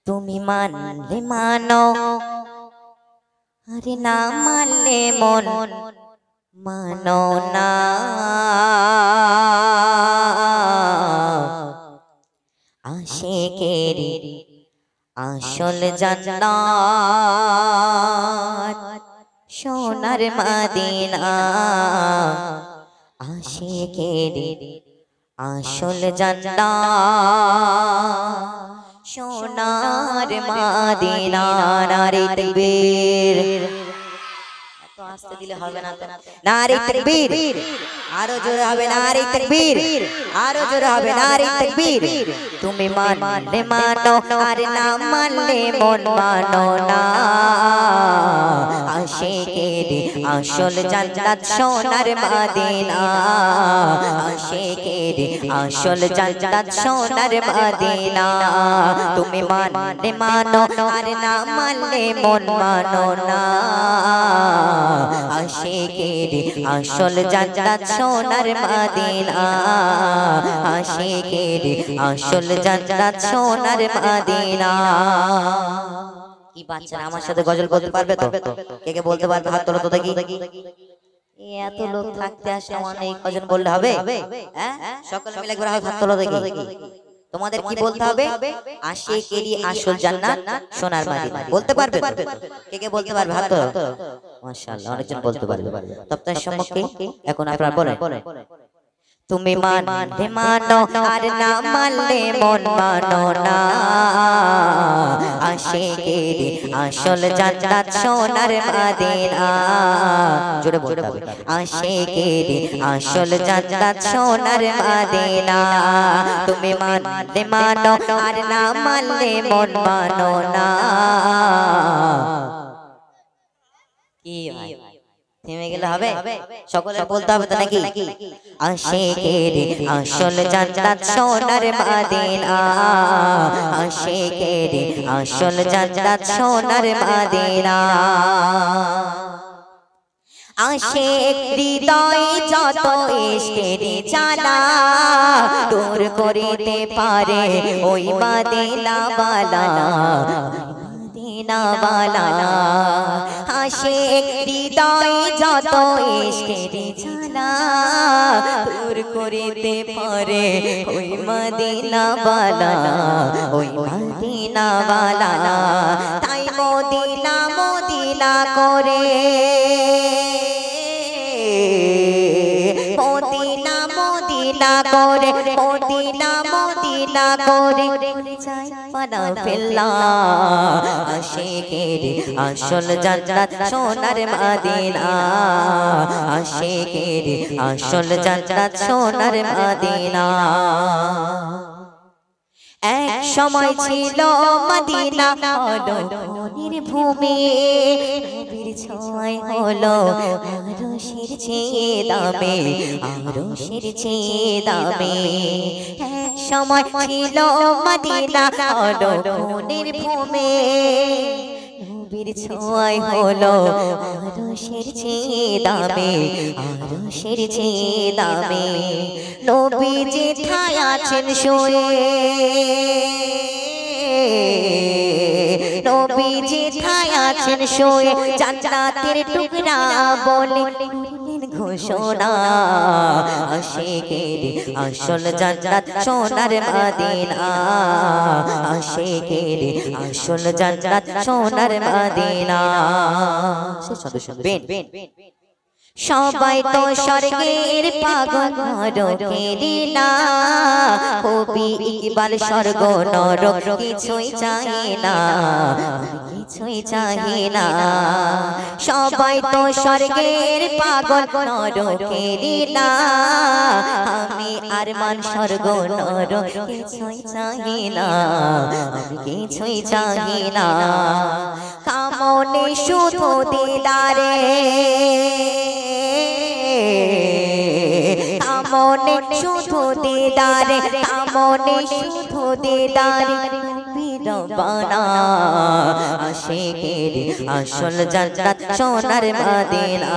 তুমি মানলে মানো, আরে না মানলে মন মানো না। আশিকের আসল জান্নাত সোনার মদিনা। আশিকের আসল জান্নাত সোনার মদিনা। নারে তাকবীর। এত আস্তে দিলে হবে না তো। নারে তাকবীর। আরো জোরে হবে নারে তাকবীর। আরো জোরে হবে নারে তাকবীর। তুমি মানলে মানো, আর না মানলে মন মানো না। আশিকের আসল জান্নাত সোনার মদিনা। আশিকের আসল জান্নাত সোনার মদিনা। তুমি মানলে মানো, আর না মানলে মন মানো না। আশিকের আসল জান্নাত সোনার মদিনা। আশিকের আসল জান্নাত সোনার মদিনা। কি বাচ্চারা আমার সাথে গজল বলতে পারবে তো? কে কে বলতে পারবে হাত তোলো তো দেখি। এত লোক থাকতে আসে আমার এই গজল বললে হবে? হ্যাঁ, সকলে মিলে একবার হাত তোলো দেখি। তোমাদের কি বলতে হবে? আশিকেরই আসল জান্নাত সোনার মদিনা। বলতে পারবে? কে কে বলতে পারবে হাত তোলো। মাশাআল্লাহ, অনেকজন বলতে পারবে। তপ্তার সম্মুখে এখন আপনারা বলেন, তুমি মানলে মানো, আর না মানলে মন মানো না। আশিকের আসল জান্নাত সোনার মদিনা। জোরে বলতে হবে, আশিকের আসল জান্নাত সোনার মদিনা। তুমি মানলে মানো, আর না মানলে মন মানো না। কি ভাই থেমে গেলে হবে? সকলে বলতে হবে তো নাকি? আশিকের আসল জান্নাত সোনার মদিনা। আশিকের আসল জান্নাত সোনার মদিনা। আশিক হৃদয়ে যত ইশকের জ্বালা দূর করিতে পারে ওই মদিনা ওয়ালা। মদিনা ওয়ালা। আশিক হৃদয়ে যত ইশকের জ্বালা দূর করিতে পারে ওই মদিনা ওয়ালা। ওই মদিনা ওয়ালা। তাই মদিনা মদিনা করে, মদিনা মদিনা করে, মদিনা মদিনা করে যাই পানা ফেল্লা। আশিকের আসল জান্নাত সোনার মদিনা। আশিকের আসল জান্নাত সোনার মদিনা। এক সময় ছিল মদিনা হলো মনির ভূমি। নবীর ছোঁয়ায় হলো আরশের চেয়ে দামি, আরশের চেয়ে দামি। এক সময় ছিল মদিনা হলো মনির ভূমি। নবীর ছোঁয়ায় হলো আরশের চেয়ে দামি, আরশের চেয়ে দামি। নবী যেথায় আছেন শুয়ে, নবী যেথায় আছেন শুয়ে জান্নাতের টুকরা বলে ঘোষণা। আশিকের আসল জান্নাত সোনার মদিনা। আশিকের আসল জান্নাত সোনার মদিনা। সবাই তো স্বর্গের পাগল নরকেরই না। কবি ইকবাল স্বর্গ নরক কিছুই চায় না, কিছুই চায় না। সবাই তো স্বর্গের পাগল নরকেরই না। আমি আরমান স্বর্গ নরক কিছুই চাই না, আমি কিছুই চাই না। কামনে শুধু দিদারে, কামনে শুধু দিদারে, কামনে শুধু দিদারে রব্বানা। আশিকের আসল জান্নাত সোনার মদিনা।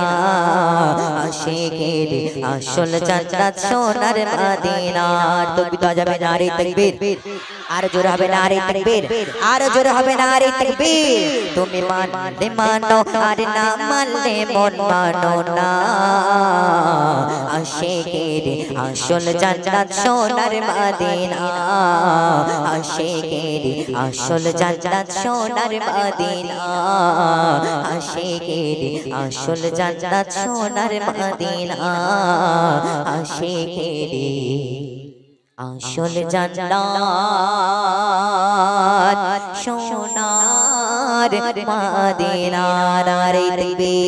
আশিকের আসল জান্নাত সোনার মদিনা। তো বিদা যাবে নারে তাকবীর। আর জোর হবে নারে তাকবীর আর জোর হবে নারে তাকবীর তুমি মানলে মানো আর না মানলে মন মানো না আশিকের আসল জান্নাত সোনার মদিনা আশিকের আসল জান্নাত সোনার মদিনা আশিকের আসল জান্নাত সোনার মদিনা আশিকের আসল জান্নাত সোনার মদিনা নারে তাকবীর।